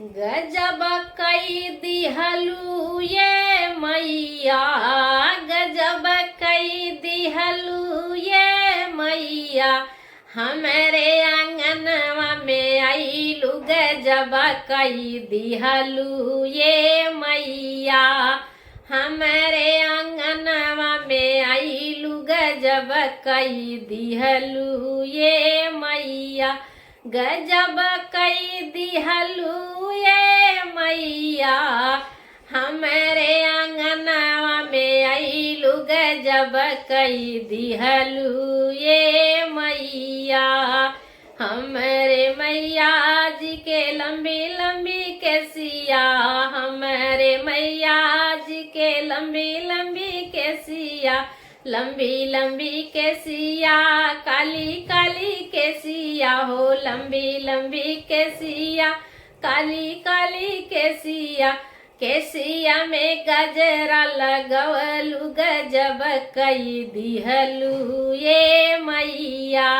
गजब कई दिहलू ये मैया, गजब कई दिहलू ये मैया, हमारे आंगनवा में आईलू गजब कई दिहलू ये मैया, हमारे आंगनवा में आईलू गजब कई दिहलू ये मैया, गजब कई दिहलू ये मैया, हमारे आंगनवा में आईलू गजब कई दिहलू ये मैया, हमारे मैया जी के लंबी लंबी केसिया, हमारे मैया जी के लंबी लंबी केसिया, लंबी लंबी केसिया, काली काली केसिया हो, लंबी लंबी केसिया, काली काली केसिया, केसिया में गजरा लगवलू गजब कई दिहलू ये मैया,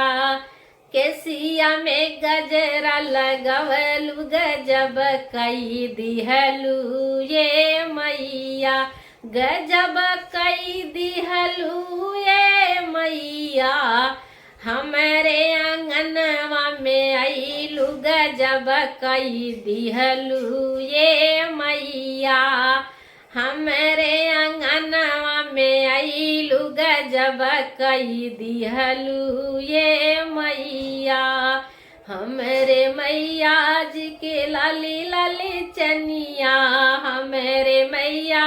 केसिया में गजरा लगवलू गजब कई दिहलू ये मैया, गजब कई दिहलू ये मैया, हमारे आंगनवा में आईलू गजब कई दिहलू ये मैया, हमारे आंगनवा में आईलू गजब कई दिहलू ये मैया, हमारे मैया जी के लाली लाली चनिया, हमारे मैया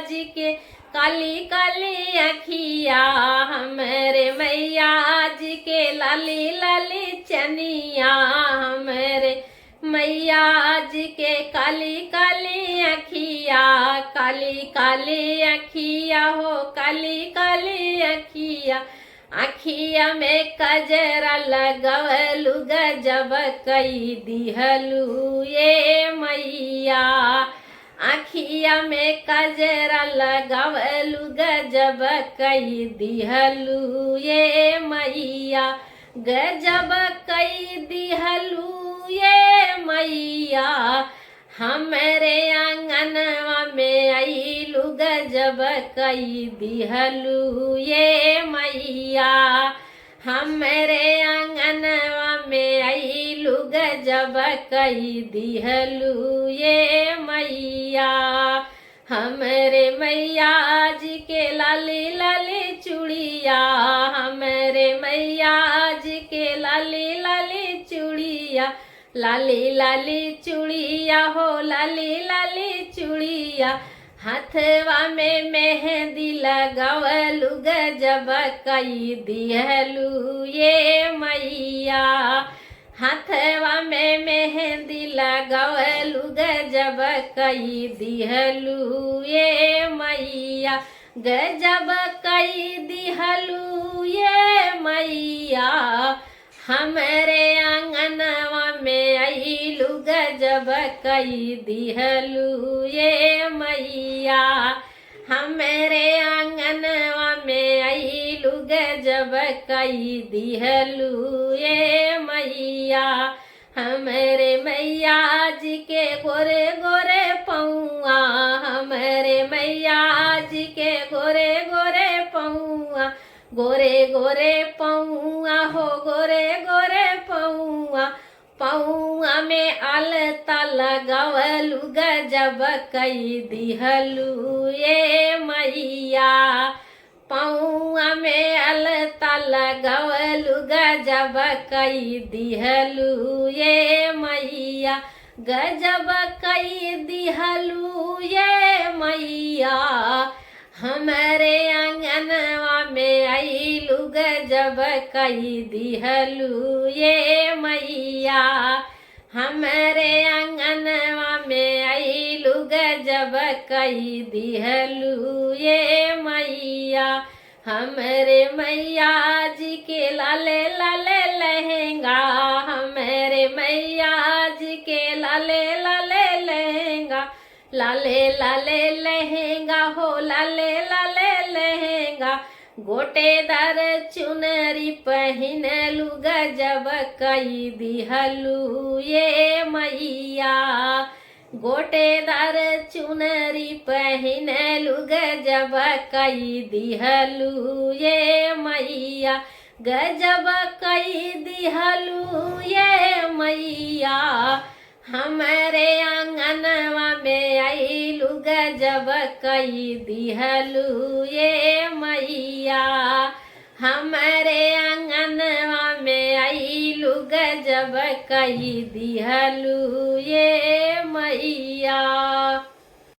जी के काली काली अखिया, हमारे मैया जी के लाली लाली चनिया, हमारे मैया जी के काली काली अखिया, काली काली अखिया हो, काली काली अखिया, अखिया में कजरा लगवलू गजब कई दिहलू ये मैया, अखिया में कजरा लगवलू गजब कई दिहलू ये मैया, गजब कई दिहलू ये मैया, हमारे आंगनवा में आईलू गजब कई दिहलू ये मैया, हमारे आंगनवा में आईलू गजब कई दिहलू ये मैया, हमारे मैया जी के लाली लाली चूड़िया, हमारे मैया जी के लाली लाली चूड़िया, लाली लाली चूड़िया हो, लाली लाली चूड़िया, हाथवा में मेहंदी लगवलू गजब कई दिहलू ये मैया, हाथवा में मेहंदी लगवलू गजब कई दिहलू ये मैया, गजब कई दिहलू ये मैया, हमारे आंगनवा में आईलू गजब कई दिहलू ये मैया, हमारे आंगनवा में आईलू गजब कई दिहलू ये मैया, हमारे मैया जी के गोरे गोरे पौआ, हमारे मैया जी के गोरे गोरे पौआ, गोरे गोरे पौआ हो, गोरे गोरे पौआ, पौआ में अलता लगवलू गजब कई दिहलू ये मैया, पौआ में अलता लगवलू गजब कई दिहलू ये मैया, गजब कई दिहलू ये मैया, हमारे आंगनवा में आईलू गजब कई दिहलू ये मैया, हमारे आंगनवा में आईलू गजब कई दिहलू ये मैया, हमारे मैया जी के लाले लाले लहंगा, हमारे मैया जी के लाले लाले लहंगा, लाले लाले लहंगा हो, लाले लाले लहंगा, गोटेदार चुनरी पहिनलू गजब कई दिहलू ये मैया, गोटेदार चुनरी पहिनलु गजब कई दिहलु ये मैया गजब कई दिहलु ये मैया हमारे आंगनवा में आइलु गजब कई दिहलु ये मैया हमारे आंगनवा में आइलु गजब कई दिहलु ये मैया।